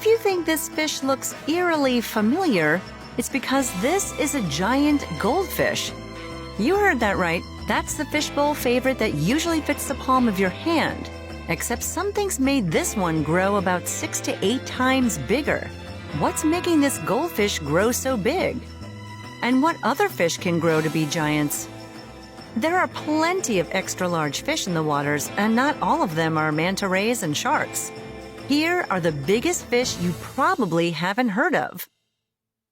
If you think this fish looks eerily familiar, it's because this is a giant goldfish. You heard that right. That's the fishbowl favorite that usually fits the palm of your hand. Except something's made this one grow about 6 to 8 times bigger. What's making this goldfish grow so big? And what other fish can grow to be giants? There are plenty of extra-large fish in the waters, and not all of them are manta rays and sharks. Here are the biggest fish you probably haven't heard of.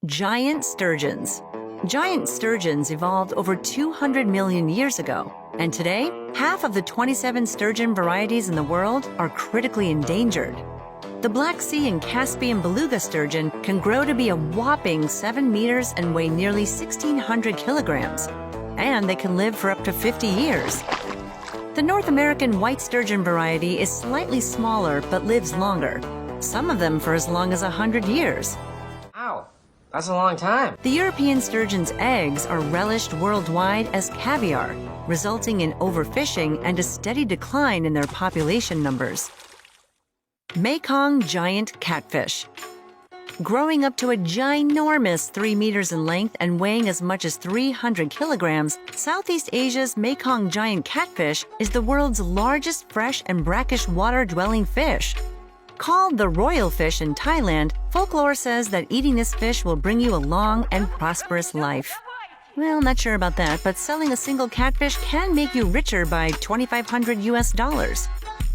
Giant sturgeons. Giant sturgeons evolved over 200 million years ago, and today, half of the 27 sturgeon varieties in the world are critically endangered. The Black Sea and Caspian beluga sturgeon can grow to be a whopping 7 meters and weigh nearly 1,600 kilograms, and they can live for up to 50 years. The North American white sturgeon variety is slightly smaller but lives longer, some of them for as long as 100 years. Wow, that's a long time. The European sturgeon's eggs are relished worldwide as caviar, resulting in overfishing and a steady decline in their population numbers. Mekong giant catfish. Growing up to a ginormous 3 meters in length and weighing as much as 300 kilograms, Southeast Asia's Mekong giant catfish is the world's largest fresh and brackish water-dwelling fish. Called the royal fish in Thailand, folklore says that eating this fish will bring you a long and prosperous life. Well, not sure about that, but selling a single catfish can make you richer by $2,500 US.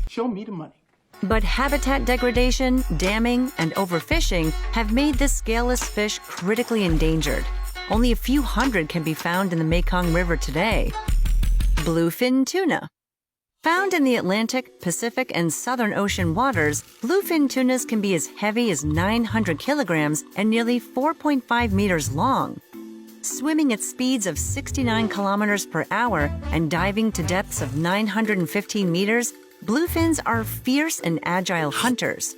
Show me the money. But habitat degradation, damming, and overfishing have made this scaleless fish critically endangered. Only a few hundred can be found in the Mekong River today. Bluefin tuna. Found in the Atlantic, Pacific, and Southern Ocean waters, bluefin tunas can be as heavy as 900 kilograms and nearly 4.5 meters long. Swimming at speeds of 69 kilometers per hour and diving to depths of 915 meters, bluefins are fierce and agile hunters.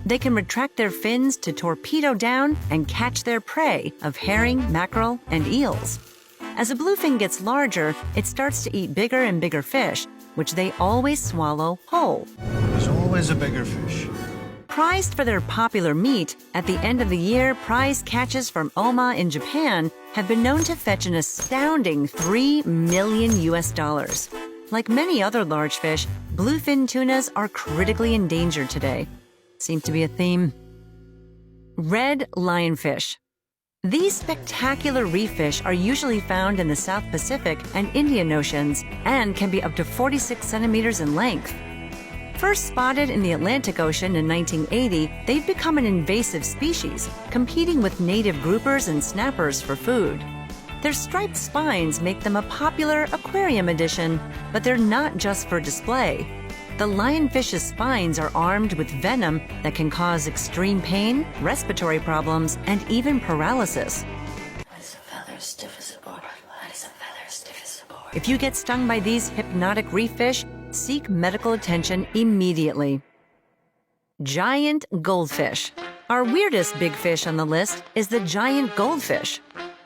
They can retract their fins to torpedo down and catch their prey of herring, mackerel, and eels. As a bluefin gets larger, it starts to eat bigger and bigger fish, which they always swallow whole. There's always a bigger fish. Prized for their popular meat, at the end of the year, prize catches from Oma in Japan have been known to fetch an astounding $3 million US. Like many other large fish, bluefin tunas are critically endangered today. Seems to be a theme. Red lionfish. These spectacular reef fish are usually found in the South Pacific and Indian Oceans and can be up to 46 centimeters in length. First spotted in the Atlantic Ocean in 1980, they've become an invasive species, competing with native groupers and snappers for food. Their striped spines make them a popular aquarium addition, but they're not just for display. The lionfish's spines are armed with venom that can cause extreme pain, respiratory problems, and even paralysis. If you get stung by these hypnotic reef fish, seek medical attention immediately. Giant goldfish. Our weirdest big fish on the list is the giant goldfish.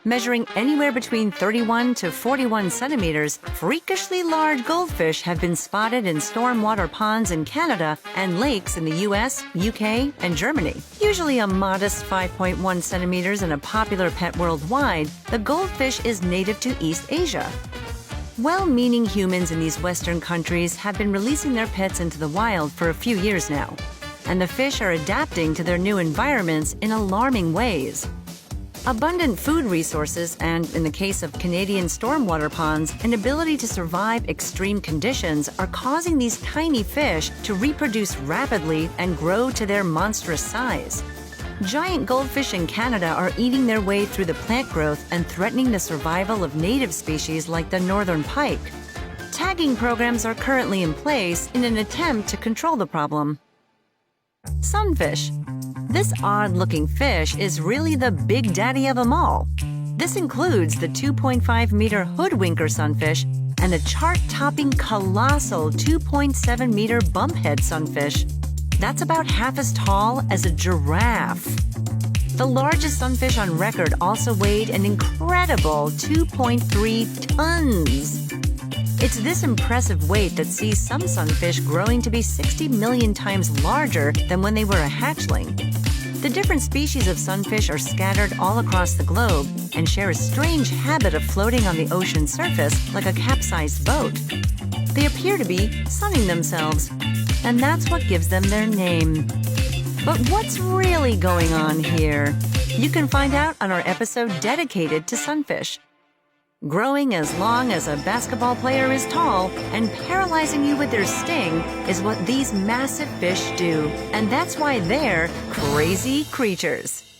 Measuring anywhere between 31 to 41 centimeters, freakishly large goldfish have been spotted in stormwater ponds in Canada and lakes in the US, UK, and Germany. Usually a modest 5.1 centimeters and a popular pet worldwide, the goldfish is native to East Asia. Well-meaning humans in these Western countries have been releasing their pets into the wild for a few years now, and the fish are adapting to their new environments in alarming ways. Abundant food resources and, in the case of Canadian stormwater ponds, an ability to survive extreme conditions are causing these tiny fish to reproduce rapidly and grow to their monstrous size. Giant goldfish in Canada are eating their way through the plant growth and threatening the survival of native species like the northern pike. Tagging programs are currently in place in an attempt to control the problem. Sunfish. This odd-looking fish is really the big daddy of them all. This includes the 2.5-meter hoodwinker sunfish and the chart-topping colossal 2.7-meter bumphead sunfish. That's about half as tall as a giraffe. The largest sunfish on record also weighed an incredible 2.3 tons. It's this impressive weight that sees some sunfish growing to be 60 million times larger than when they were a hatchling. The different species of sunfish are scattered all across the globe and share a strange habit of floating on the ocean surface like a capsized boat. They appear to be sunning themselves, and that's what gives them their name. But what's really going on here? You can find out on our episode dedicated to sunfish. Growing as long as a basketball player is tall and paralyzing you with their sting is what these massive fish do. And that's why they're crazy creatures.